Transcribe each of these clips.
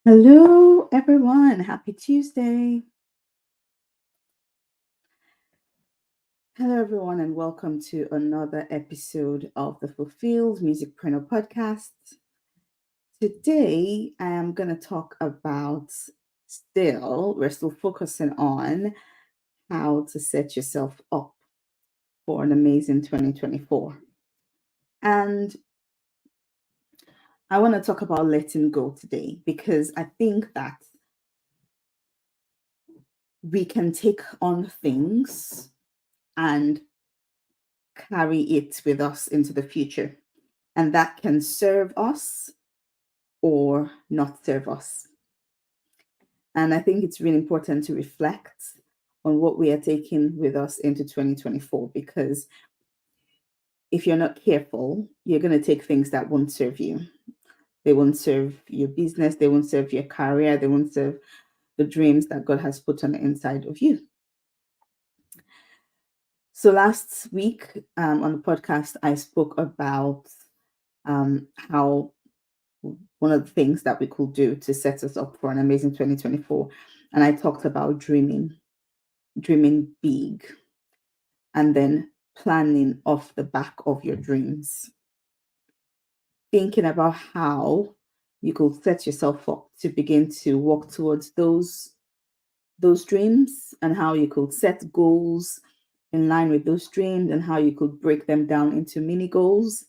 Hello, everyone. Happy Tuesday. Hello, everyone, and welcome to another episode of the Fulfilled Musicpreneur podcast. Today, I am going to talk about we're still focusing on how to set yourself up for an amazing 2024. And I want to talk about letting go today because I think that we can take on things and carry it with us into the future. And that can serve us or not serve us. And I think it's really important to reflect on what we are taking with us into 2024 because if you're not careful, you're going to take things that won't serve you. They won't serve your business, they won't serve your career, they won't serve the dreams that God has put on the inside of you. So last week on the podcast, I spoke about how one of the things that we could do to set us up for an amazing 2024. And I talked about dreaming big, and then planning off the back of your dreams, thinking about how you could set yourself up to begin to walk towards those dreams, and how you could set goals in line with those dreams, and how you could break them down into mini goals.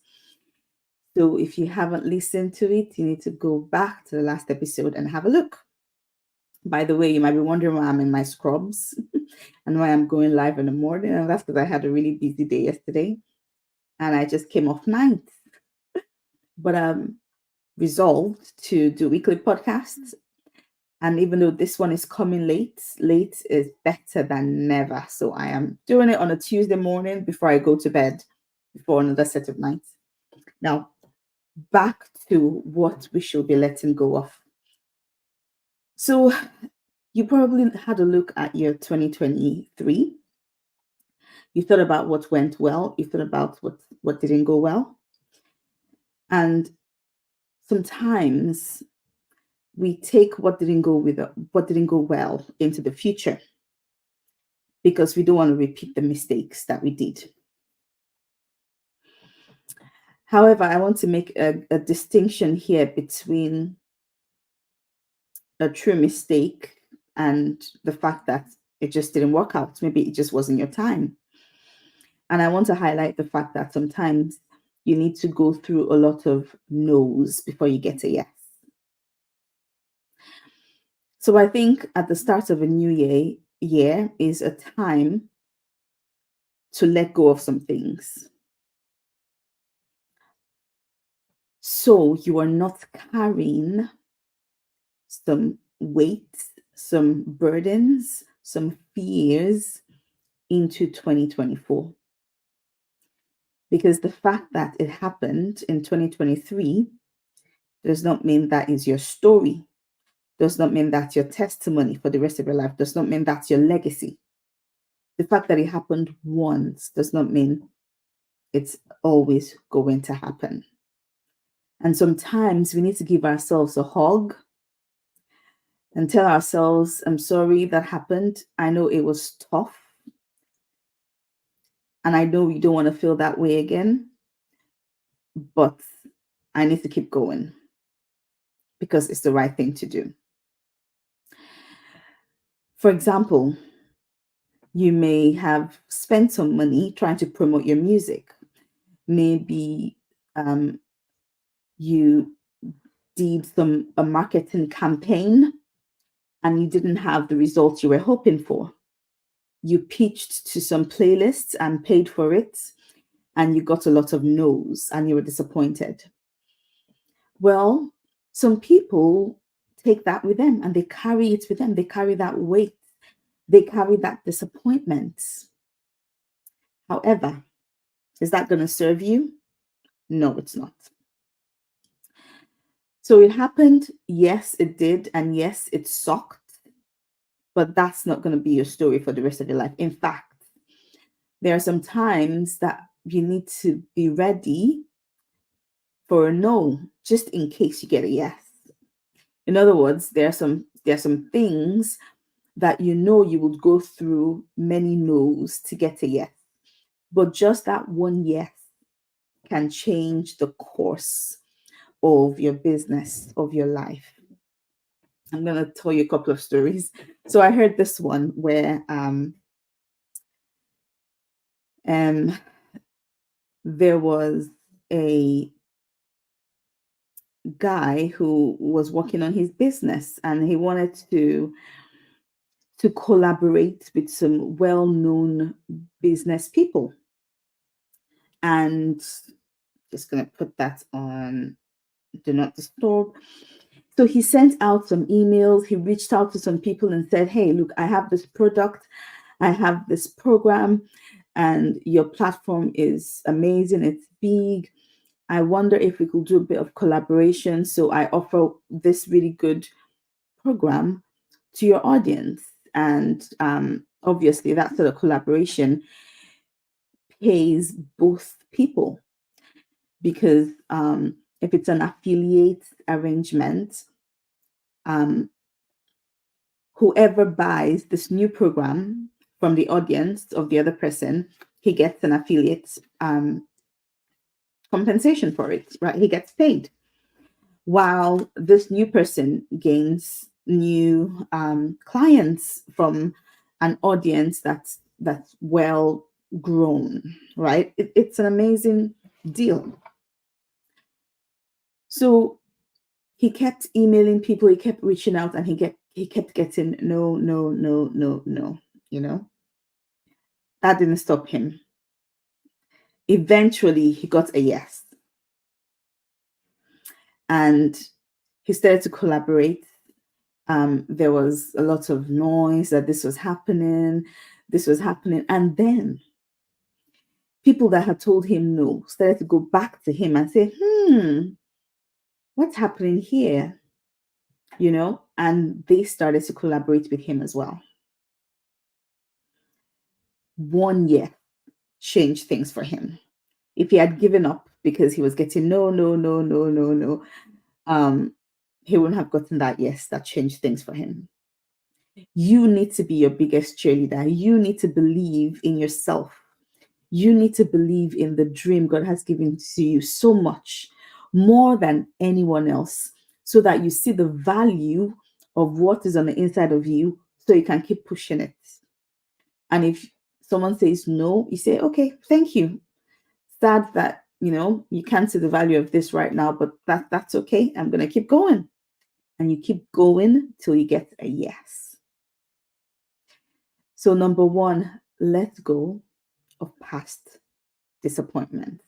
So if you haven't listened to it, you need to go back to the last episode and have a look. By the way, you might be wondering why I'm in my scrubs and why I'm going live in the morning. And that's because I had a really busy day yesterday and I just came off night. But I'm resolved to do weekly podcasts. And even though this one is coming late, late is better than never. So I am doing it on a Tuesday morning before I go to bed, before another set of nights. Now, back to what we should be letting go of. So you probably had a look at your 2023. You thought about what went well. You thought about what didn't go well. And sometimes we take what didn't go well into the future because we don't want to repeat the mistakes that we did. However, I want to make a distinction here between a true mistake and the fact that it just didn't work out. Maybe it just wasn't your time. And I want to highlight the fact that sometimes you need to go through a lot of no's before you get a yes. So I think at the start of a new year is a time to let go of some things. So you are not carrying some weight, some burdens, some fears into 2024. Because the fact that it happened in 2023 does not mean that is your story, does not mean that's your testimony for the rest of your life, does not mean that's your legacy. The fact that it happened once does not mean it's always going to happen. And sometimes we need to give ourselves a hug and tell ourselves, I'm sorry that happened. I know it was tough. And I know you don't want to feel that way again. But I need to keep going because it's the right thing to do. For example, you may have spent some money trying to promote your music. Maybe you did a marketing campaign and you didn't have the results you were hoping for. You pitched to some playlists and paid for it, and you got a lot of no's and you were disappointed. Well, some people take that with them and they carry it with them. They carry that weight. They carry that disappointment. However, is that going to serve you? No, it's not. So it happened. Yes, it did. And yes, it sucked. But that's not going to be your story for the rest of your life. In fact, there are some times that you need to be ready for a no, just in case you get a yes. In other words, there are some things that you would go through many no's to get a yes. But just that one yes can change the course of your business, of your life. I'm going to tell you a couple of stories. So I heard this one where um, there was a guy who was working on his business and he wanted to collaborate with some well-known business people. And just going to put that on do not disturb. So he sent out some emails. He reached out to some people and said, hey, look, I have this product, I have this program, and your platform is amazing. It's big. I wonder if we could do a bit of collaboration. So I offer this really good program to your audience. And obviously, that sort of collaboration pays both people because if it's an affiliate arrangement, um, whoever buys this new program from the audience of the other person, he gets an affiliate compensation for it, right? He gets paid, while this new person gains new clients from an audience that's well grown, right? It's an amazing deal. So he kept emailing people, he kept reaching out, and he kept getting no, no, no, no, no. You know, that didn't stop him. Eventually, he got a yes, and he started to collaborate. There was a lot of noise that this was happening, and then people that had told him no started to go back to him and say, what's happening here? You know, and they started to collaborate with him as well. 1 year changed things for him. If he had given up because he was getting no, no, no, no, no, no, he wouldn't have gotten that yes that changed things for him. You need to be your biggest cheerleader. You need to believe in yourself. You need to believe in the dream God has given to you so much, more than anyone else, so that you see the value of what is on the inside of you so you can keep pushing it. And if someone says no, you say, okay, thank you. Sad that you can't see the value of this right now, but that's okay. I'm gonna keep going. And you keep going till you get a yes. So number one, let go of past disappointment.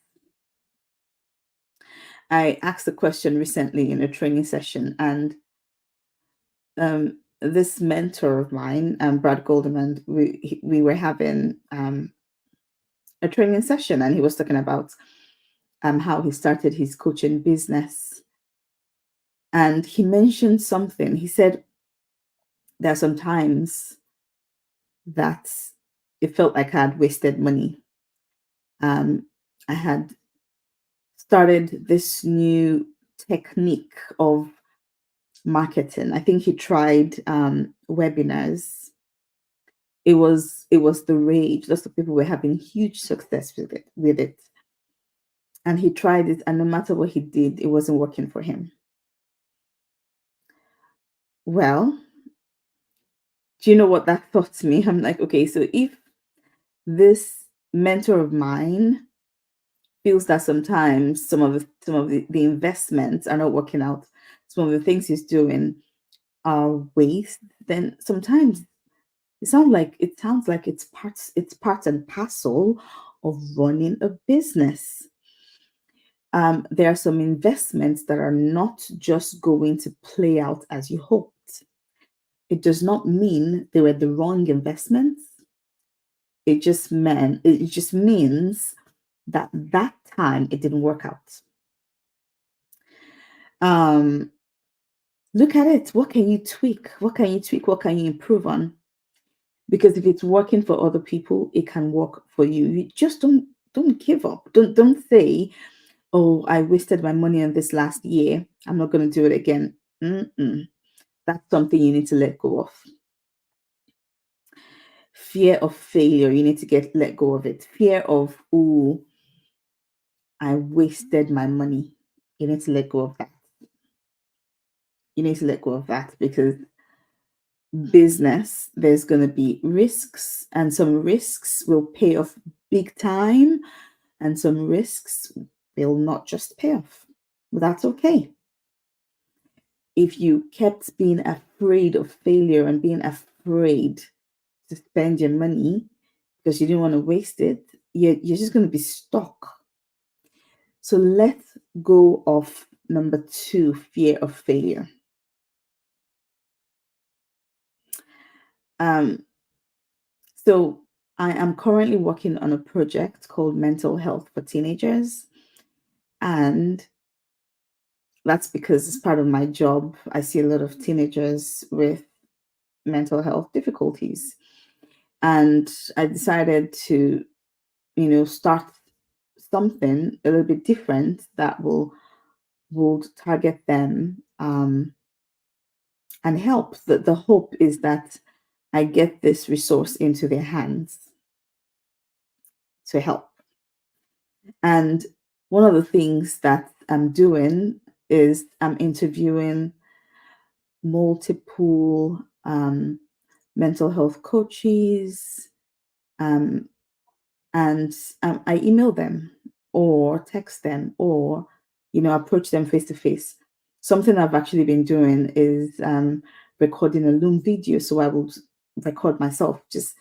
I asked a question recently in a training session, and this mentor of mine, Brad Golderman, we were having a training session, and he was talking about how he started his coaching business. And he mentioned something. He said there are some times that it felt like I had wasted money. I had started this new technique of marketing. I think he tried webinars. It was the rage. Lots of people were having huge success with it. And he tried it, and no matter what he did, it wasn't working for him. Well, do you know what that taught me? I'm like, okay, so if this mentor of mine feels that sometimes some of the investments are not working out, some of the things he's doing are waste, then sometimes it sounds like it's part and parcel of running a business. There are some investments that are not just going to play out as you hoped. It does not mean they were the wrong investments. It just means that time it didn't work out. Um, Look at it. What can you tweak? What can you tweak? What can you improve on? Because if it's working for other people, it can work for you. You just don't give up. Don't say, oh, I wasted my money on this last year. I'm not going to do it again. Mm-mm. That's something you need to let go of. Fear of failure, you need to let go of it. Fear of, oh, I wasted my money. You need to let go of that. You need to let go of that because business, there's going to be risks, and some risks will pay off big time, and some risks will not just pay off. But that's okay. If you kept being afraid of failure and being afraid to spend your money because you didn't want to waste it, you're just going to be stuck. So let go of number two, fear of failure. Um, so I am currently working on a project called Mental Health for Teenagers. And that's because as part of my job, I see a lot of teenagers with mental health difficulties. And I decided to, start something a little bit different that will target them, and help. The hope is that I get this resource into their hands to help. And one of the things that I'm doing is I'm interviewing multiple mental health coaches, um, and I email them or text them or approach them face to face. Something I've actually been doing is recording a Loom video, so I will record myself just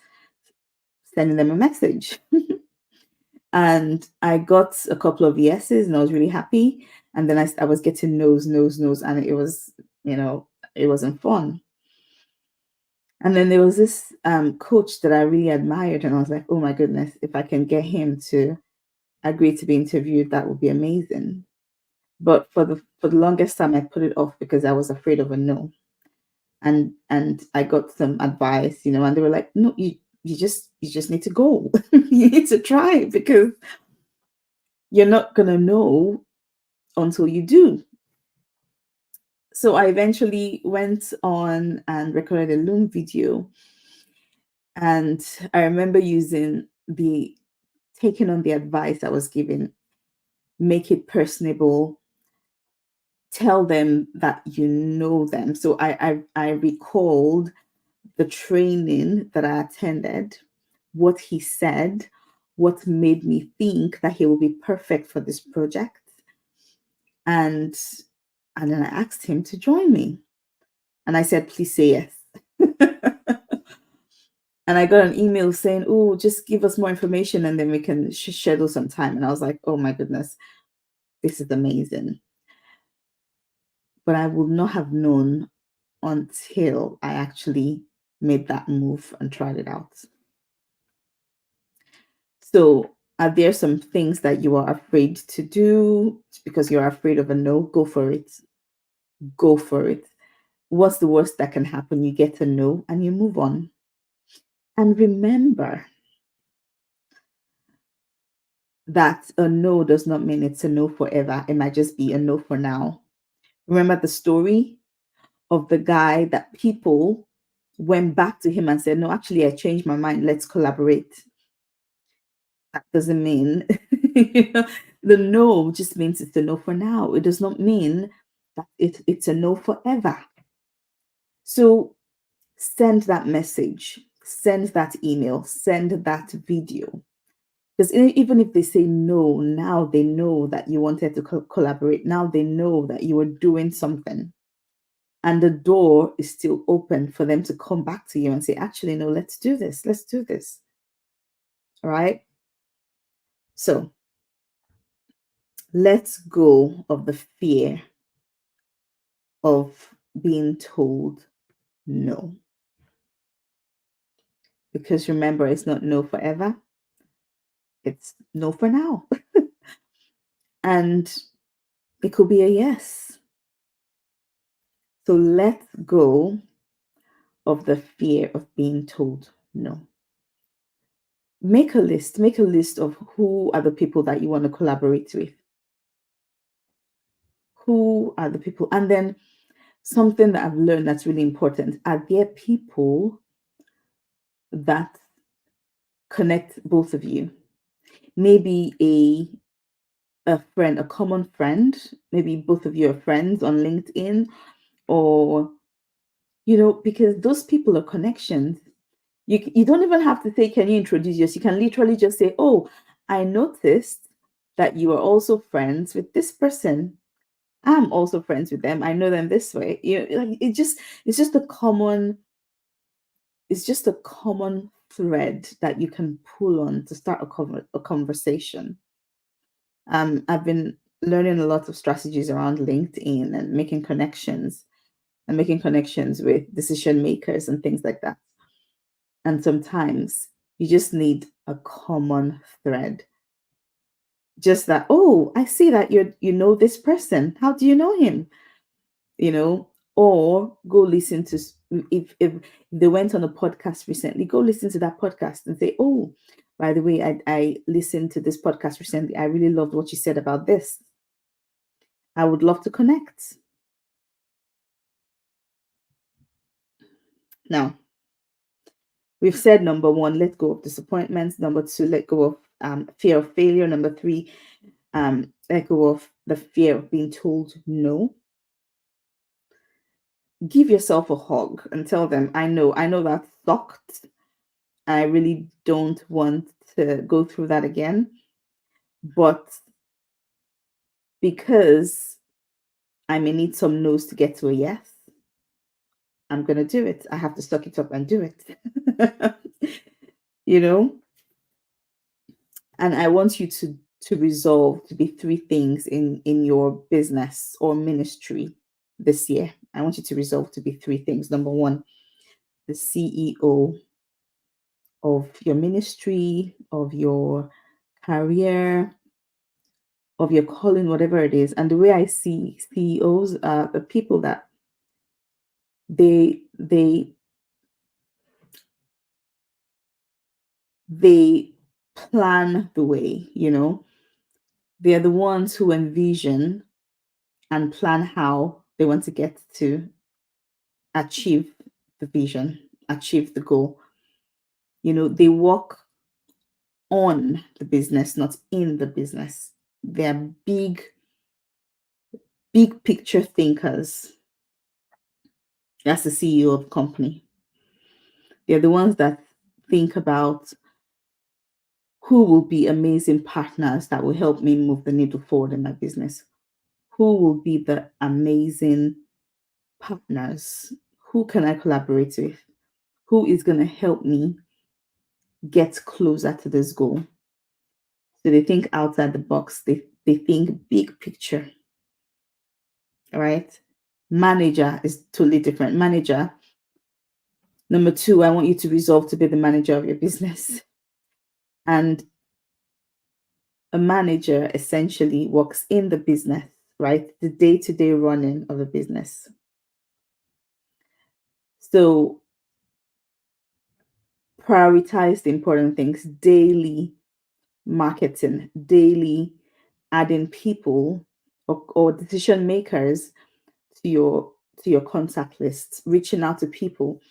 sending them a message. And I got a couple of yeses, and I was really happy. And then I was getting no's, no's, no's, and it wasn't fun. And then there was this coach that I really admired, and I was like, oh my goodness, if I can get him to agree to be interviewed, that would be amazing. But for the longest time, I put it off because I was afraid of a no. And I got some advice, and they were like, no, you just need to go. You need to try because you're not gonna know until you do. So I eventually went on and recorded a Loom video. And I remember taking on the advice I was given, make it personable, tell them that you know them. So I recalled the training that I attended, what he said, what made me think that he will be perfect for this project. And then I asked him to join me. And I said, please say yes. And I got an email saying, oh, just give us more information and then we can schedule some time. And I was like, oh my goodness, this is amazing. But I would not have known until I actually made that move and tried it out. So, are there some things that you are afraid to do because you're afraid of a no? Go for it. Go for it. What's the worst that can happen? You get a no and you move on. And remember that a no does not mean it's a no forever. It might just be a no for now. Remember the story of the guy that people went back to him and said, no, actually, I changed my mind. Let's collaborate. That doesn't mean the no just means it's a no for now. It does not mean that it's a no forever. So send that message, send that email, send that video. Because even if they say no, now they know that you wanted to collaborate. Now they know that you were doing something. And the door is still open for them to come back to you and say, actually, no, let's do this. Let's do this. All right. So let's go of the fear of being told no. Because remember, it's not no forever, it's no for now. And it could be a yes. So let go of the fear of being told no. Make a list of who are the people that you want to collaborate with. Who are the people? And then something that I've learned that's really important. Are there people that connect both of you? Maybe a friend, a common friend. Maybe both of you are friends on LinkedIn, or because those people are connections. You don't even have to say, "Can you introduce yourself?" You can literally just say, "Oh, I noticed that you are also friends with this person. I'm also friends with them. I know them this way." Like it's just a common thread that you can pull on to start a conversation. I've been learning a lot of strategies around LinkedIn and making connections with decision makers and things like that. And sometimes you just need a common thread. Just that, "Oh, I see that you know this person. How do you know him?" you know or go listen to if they went on a podcast recently, go listen to that podcast and say, "Oh, by the way, I listened to this podcast recently. I really loved what you said about this. I would love to connect." Now, we've said number one, let go of disappointments. Number two, let go of fear of failure. Number three, let go of the fear of being told no. Give yourself a hug and tell them, I know that sucked. I really don't want to go through that again. But because I may need some no's to get to a yes, I'm going to do it. I have to suck it up and do it. you know? And I want you to resolve to be three things in your business or ministry this year. I want you to resolve to be three things. Number one, the CEO of your ministry, of your career, of your calling, whatever it is. And the way I see CEOs are the people that they they plan the way. They're the ones who envision and plan how they want to get to achieve the vision, achieve the goal. They work on the business, not in the business. They're big picture thinkers. That's the CEO of the company. They're the ones that think about who will be amazing partners that will help me move the needle forward in my business. Who will be the amazing partners? Who can I collaborate with? Who is going to help me get closer to this goal? So they think outside the box. They think big picture. All right. Manager is totally different. Manager, number two, I want you to resolve to be the manager of your business. And a manager essentially works in the business, right? The day-to-day running of a business. So prioritize the important things: daily marketing, daily adding people or decision makers to your contact list, reaching out to people,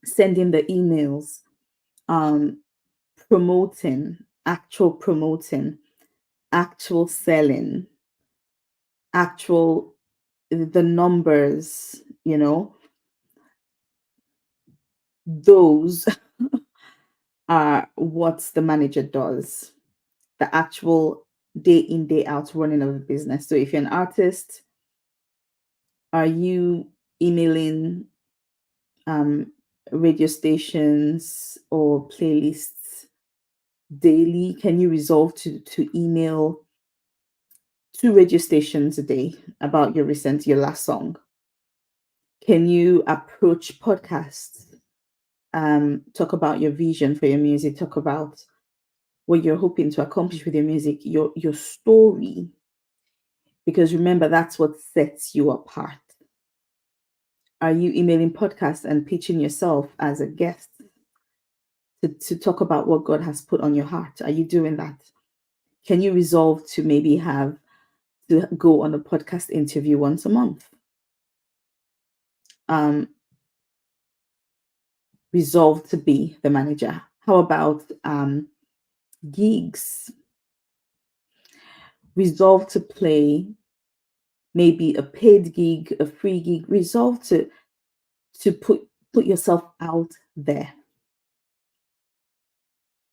sending the emails, um, promoting, actual selling, actual the numbers, those are what the manager does. The actual day in, day out running of the business. So if you're an artist, are you emailing um, radio stations or playlists daily? Can you resolve to email two radio stations a day about your last song? Can you approach podcasts? Talk about your vision for your music. Talk about what you're hoping to accomplish with your music, your story. Because remember, that's what sets you apart. Are you emailing podcasts and pitching yourself as a guest to talk about what God has put on your heart? Are you doing that? Can you resolve to maybe have to go on a podcast interview once a month? um, resolve to be the manager? How about gigs? Resolve to play maybe a paid gig, a free gig. Resolve to put yourself out there,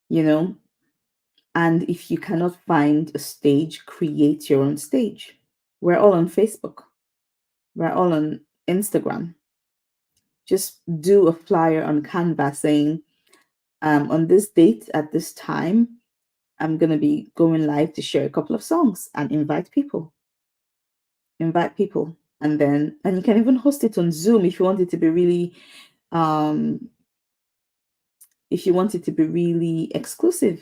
you know. And if you cannot find a stage, create your own stage. We're all on Facebook. We're all on Instagram. Just do a flyer on Canva saying, on this date at this time, I'm going to be going live to share a couple of songs and invite people. Invite people. And you can even host it on Zoom if you want it to be really, um, if you want it to be really exclusive.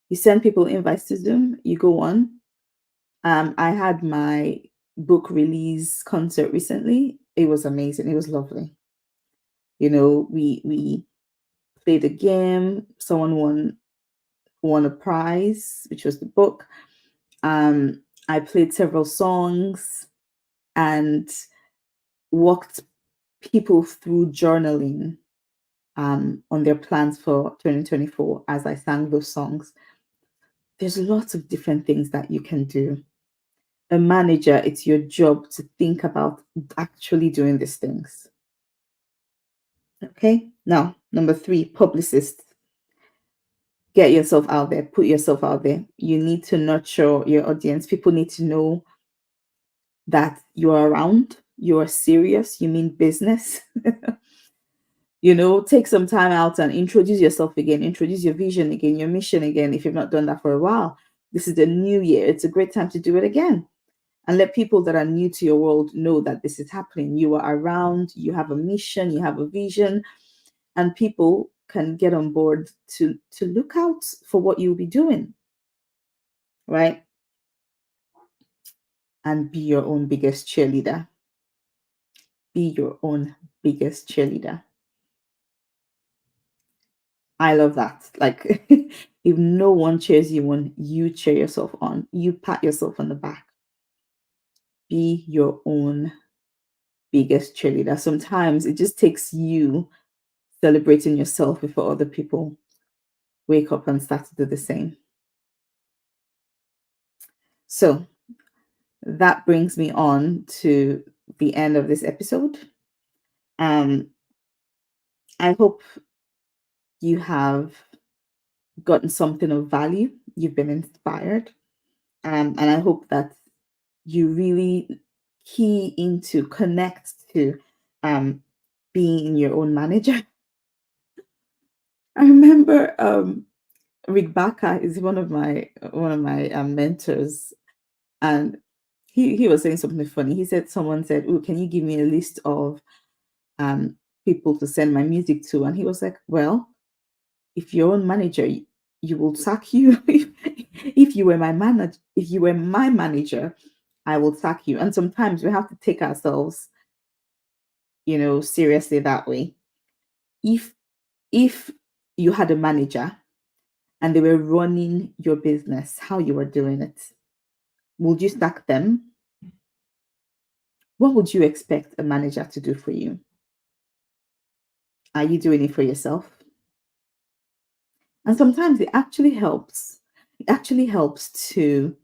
You send people invites to Zoom, you go on. I had my book release concert recently. It was amazing. It was lovely. We played a game. Someone won a prize, which was the book. I played several songs and walked people through journaling on their plans for 2024 as I sang those songs. There's lots of different things that you can do. A manager, it's your job to think about actually doing these things. Okay. Now, number 3, publicist. Get yourself out there, put yourself out there. You need to nurture your audience. People need to know that you're around, you're serious, you mean business. Take some time out and introduce yourself again, introduce your vision again, your mission again. If you've not done that for a while, this is the new year. It's a great time to do it again. And let people that are new to your world know that this is happening. You are around, you have a mission, you have a vision, and people can get on board to look out for what you'll be doing, right? And be your own biggest cheerleader. Be your own biggest cheerleader. I love that. Like, if no one cheers you on, you cheer yourself on. You pat yourself on the back. Be your own biggest cheerleader. Sometimes it just takes you celebrating yourself before other people wake up and start to do the same. So that brings me on to the end of this episode. I hope you have gotten something of value. You've been inspired. And I hope that you really connect to being your own manager. I remember Rick Baker is one of my mentors, and he was saying something funny. Someone said, "Oh, can you give me a list of um people to send my music to?" And he was like, "Well, if your own manager, you will sack you. If you were my manager, I will sack you." And sometimes we have to take ourselves, seriously that way. If you had a manager and they were running your business, how you were doing it, would you sack them? What would you expect a manager to do for you? Are you doing it for yourself? And sometimes it actually helps. It actually helps to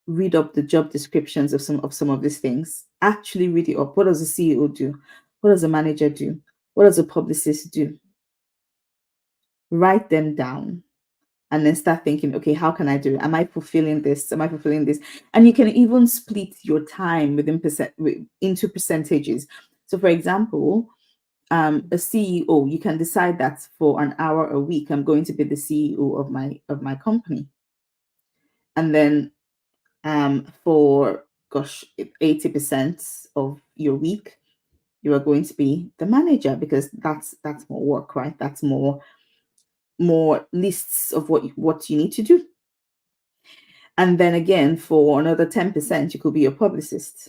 read up the job descriptions of some of these things. Actually read it up. What does a CEO do? What does a manager do? What does a publicist do? Write them down and then start thinking, okay, how can I do it? Am I fulfilling this? Am I fulfilling this? And you can even split your time into percentages. So for example, a CEO, you can decide that for an hour a week, I'm going to be the CEO of my company. And then for 80% of your week, you are going to be the manager, because that's more work, right? That's more lists of what you need to do. And then again, for another 10%, you could be a publicist.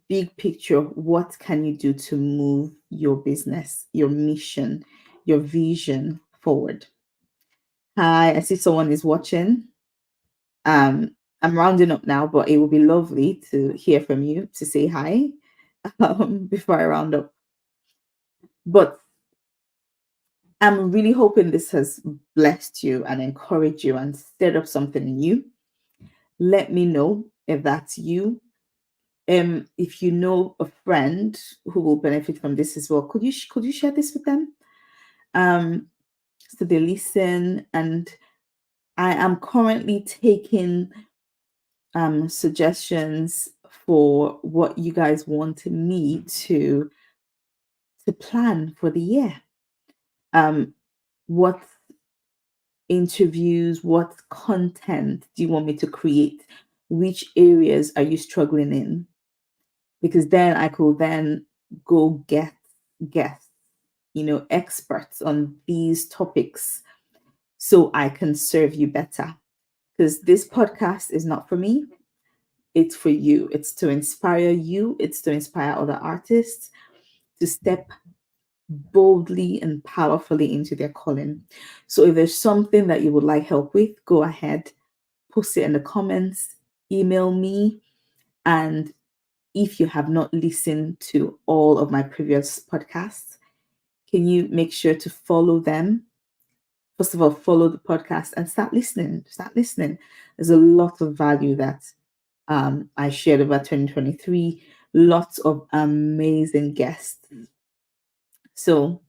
Big picture, what can you do to move your business, your mission, your vision forward? Hi, I see someone is watching. I'm rounding up now, but it would be lovely to hear from you, to say hi. before I round up. But I'm really hoping this has blessed you and encouraged you and stirred up something in you. Let me know if that's you. If you know a friend who will benefit from this as well, could you share this with them? Um, so they listen. And I am currently taking suggestions for what you guys want me to plan for the year. Um, what interviews, what content do you want me to create? Which areas are you struggling in? Because then I could then go get guests, experts on these topics so I can serve you better. Because this podcast is not for me, it's for you. It's to inspire you, it's to inspire other artists to step boldly and powerfully into their calling. So if there's something that you would like help with, go ahead, post it in the comments, email me. And if you have not listened to all of my previous podcasts, can you make sure to follow them? First of all, follow the podcast and start listening. Start listening. There's a lot of value that I shared about 2023. Lots of amazing guests. So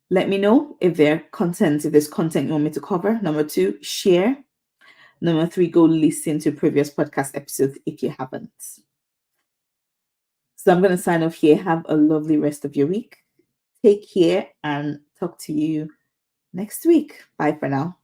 let me know if there's content you want me to cover. Number 2, share. Number 3, go listen to previous podcast episodes if you haven't. So I'm going to sign off here. Have a lovely rest of your week. Take care and talk to you next week. Bye for now.